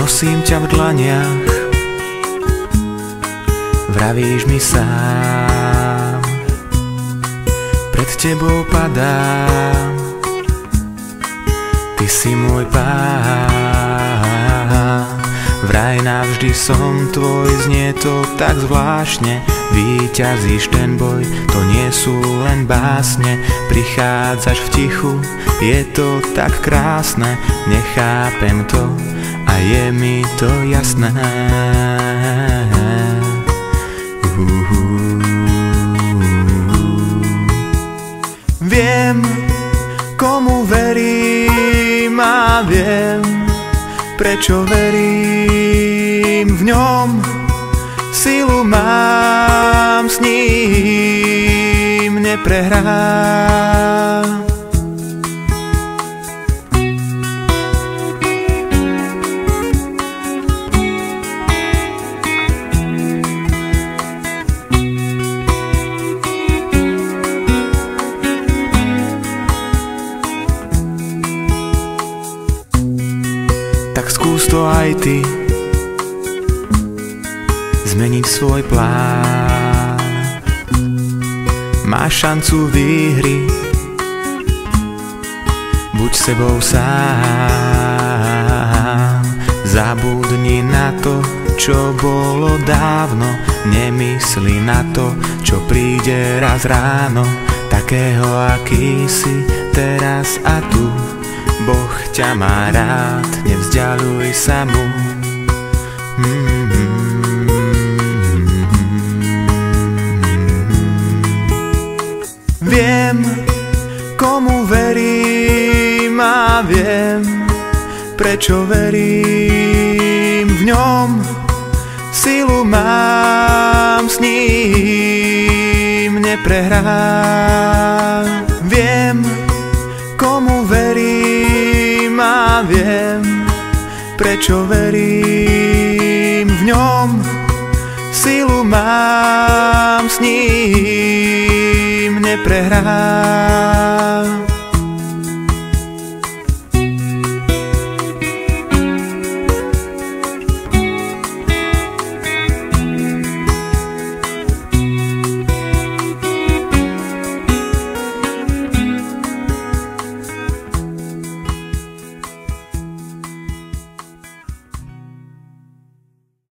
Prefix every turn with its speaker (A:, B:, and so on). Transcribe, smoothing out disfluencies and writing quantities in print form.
A: Nosím ťa v dlaniach, vravíš mi sám, pred tebou padám, ty si môj pán. Vraj navždy som tvoj, znie to tak zvláštne, víťazíš ten boj, to nie sú len básne. Prichádzaš v tichu, je to tak krásne, nechápem to a je mi to jasné. Viem, komu verím a viem, prečo verím v ňom. Silu mám, s ním neprehrám. Tak skús to aj ty, zmeniť svoj plán. Máš šancu výhry, buď sebou sám. Zabudni na to, čo bolo dávno, nemysli na to, čo príde raz ráno. Takého, aký si teraz a tu, Boh ťa má rád, nevzdialuj sa mu. Viem, komu verím a viem, prečo verím v ňom. Silu mám, s ním neprehrám. Viem, komu verím a viem, prečo verím v ňom. Silu mám, s ním neprehrám.